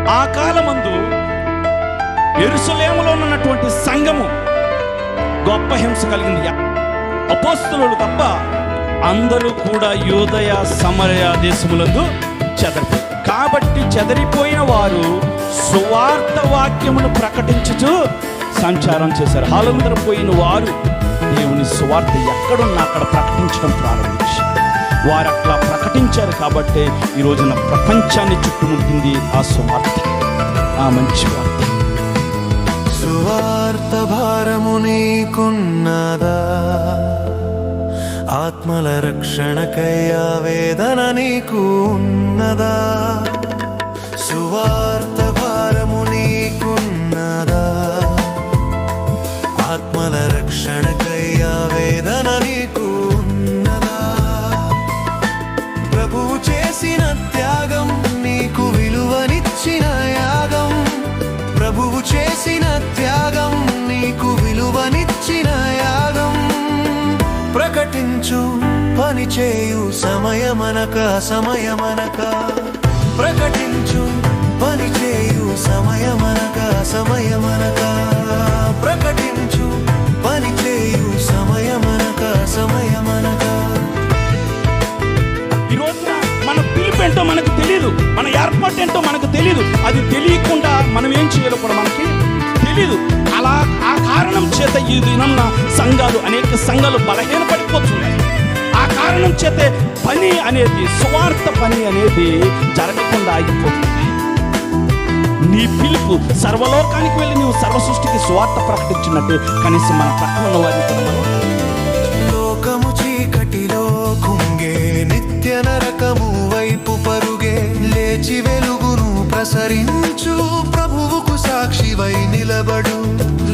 ఆ కాలమందు యెరూషలేములో ఉన్నటువంటి సంఘము గొప్ప హింస కలిగింది. అపోస్తలులు తప్ప అందరూ కూడా యూదయ సమరయ దేశములందు చెదరిపోయారు. కాబట్టి చెదరిపోయిన వారు సువార్త వాక్యమును ప్రకటించుచు సంచారం చేశారు. హాలందరూ పోయిన వారు దేవుని సువార్త ఎక్కడున్నా అక్కడ ప్రకటించడం ప్రారంభించారు. వారు అట్లా ప్రకటించారు కాబట్టి ఈ రోజున ప్రపంచాన్ని చుట్టుముట్టింది ఆ సువార్త, ఆ మంచి వార్త. సువార్త భారము నీకున్నదా? ఆత్మల రక్షణకై ఆవేదన నీకు ఉన్నదా? సువార్త భారము నీకున్నదా? ఆత్మల రక్షణకై ఆవేదన నీకు ఉన్నదా? ప్రభువు చేసిన త్యాగం నీకు విలువనిచ్చిన యాగం. ప్రభువు చేసిన త్యాగం నీకు విలువనిచ్చిన యాగం. ప్రకటించు పనిచేయు సమయమనక సమయమనక. ప్రకటించు పనిచేయు సమయమనక సమయమనక. ప్రకటించు పనిచేయు సమయమనక సమయమనక. ఈ రోజున మన పిలుపేంటో మనకు తెలియదు, మన ఏర్పాటు ఏంటో మనకు తెలియదు. అది తెలియకుండా మనం ఏం చేయాలో కూడా మనకి తెలియదు. అలా ఆ కారణం చేత ఈ దినంన అనేక సంఘాలు బలహీనపడిపోతున్నాయి. ఆ కారణం చేతే పని అనేది, సువార్త పని అనేది జరగకుండా ఆగిపోతుంది. నీ పిలుపు సర్వలోకానికి వెళ్ళి నువ్వు సర్వ సృష్టికి సువార్త ప్రకటించినట్టు కనీసం మన పక్కన ఉన్న వారిని కూడా మనం. లోకము చీకటిలో కుంగే నిత్య నరకము వైపు పరుగే. లేచి వెలుగును ప్రసరించు ప్రభువుకు సాక్షివై నిలబడు.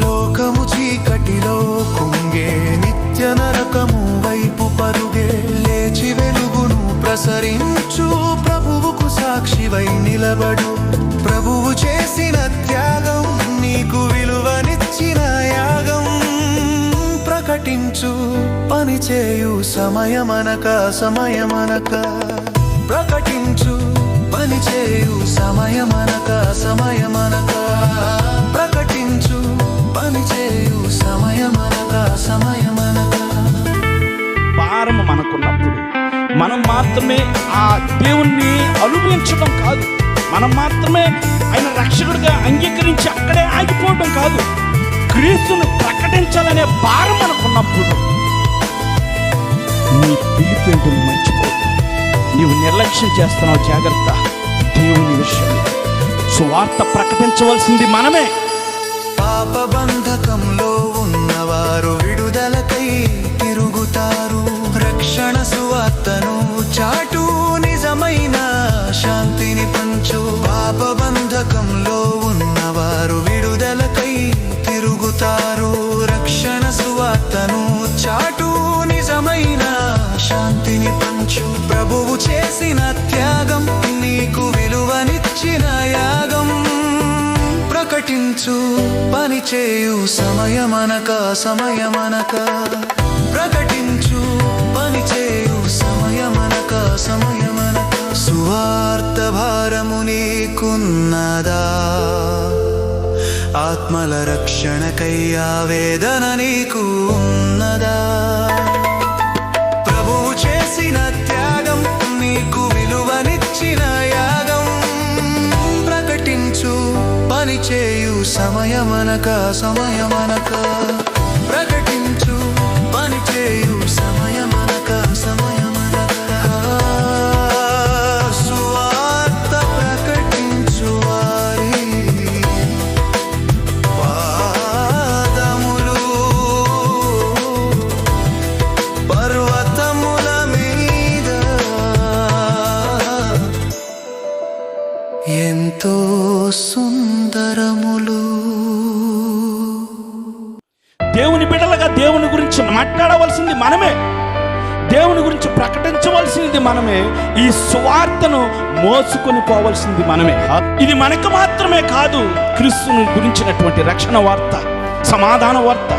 లోకము చీకటిలో కుంగే నిత్య నరకము వైపు పరుగే. లేచి వెలుగును ప్రసరించు ప్రభువుకు సాక్షివై నిలబడు. ప్రభువు చేసిన త్యాగం నీకు విలువనిచ్చిన యాగం. ప్రకటించు పనిచేయు సమయమనక సమయమనక. ప్రకటించు పనిచేయు సమయమనక సమయమనక. ప్రకటించు పనిచేయు సమయమనక సమయమనక. భారము మనకున్నప్పుడు మనం మాత్రమే ఆ దేవుణ్ణి అనుభవించడం కాదు, మనం మాత్రమే ఆయన రక్షకుడిగా అంగీకరించి అక్కడే ఆగిపోవడం కాదు, క్రీస్తును ప్రకటించాలనే భారం మనకున్నప్పుడు నీ పిలుపేంటో మర్చిపోదు. నీవు నిర్లక్ష్యం చేస్తున్నావు, జాగ్రత్త. దేవుని విషయంలో సువార్త ప్రకటించవలసింది మనమే. పాప బంధకంలో ఉన్నవారు విడుదలకై తిరుగుతారు. రక్షణ సువార్తను చాటు నిజమైన శాంతిని పంచు. పాప బంధకంలో ఉన్నవారు విడుదలకై తిరుగుతారు. రక్షణ సువార్తను చాటు నిజమైన శాంతిని పంచు. ప్రభువు చేసిన త్యాగం నీకు విలువనిచ్చిన యాగం. ప్రకటించు పనిచేయు సమయమనక సమయమనక. ప్రకటించు పనిచేయు సమయమనక సమయమనక. సువార్త భారము నీకున్నదా? ఆత్మల రక్షణకై ఆవేదన నీకు ఉన్నదా? ప్రభువు చేసిన త్యాగం నీకు విలువనిచ్చిన యాగం. ప్రకటించు పనిచేయు సమయమనక సమయమనక. ప్రకటించు పనిచేయు సమయమనక సమయమనక. సువార్త ప్రకటించు వారి పాదములు పర్వతముల మీద ఎంతో సుందరములు. దేవుని బిడ్డలుగా దేవుని గురించి మాట్లాడవలసింది మనమే, దేవుని గురించి ప్రకటించవలసింది మనమే, ఈ సువార్తను మోసుకొని పోవలసింది మనమే. ఇది మనకు మాత్రమే కాదు, క్రీస్తుని గురించినటువంటి రక్షణ వార్త, సమాధాన వార్త.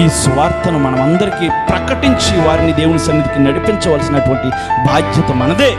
ఈ సువార్తను మనం అందరికీ ప్రకటించి వారిని దేవుని సన్నిధికి నడిపించవలసినటువంటి బాధ్యత మనదే.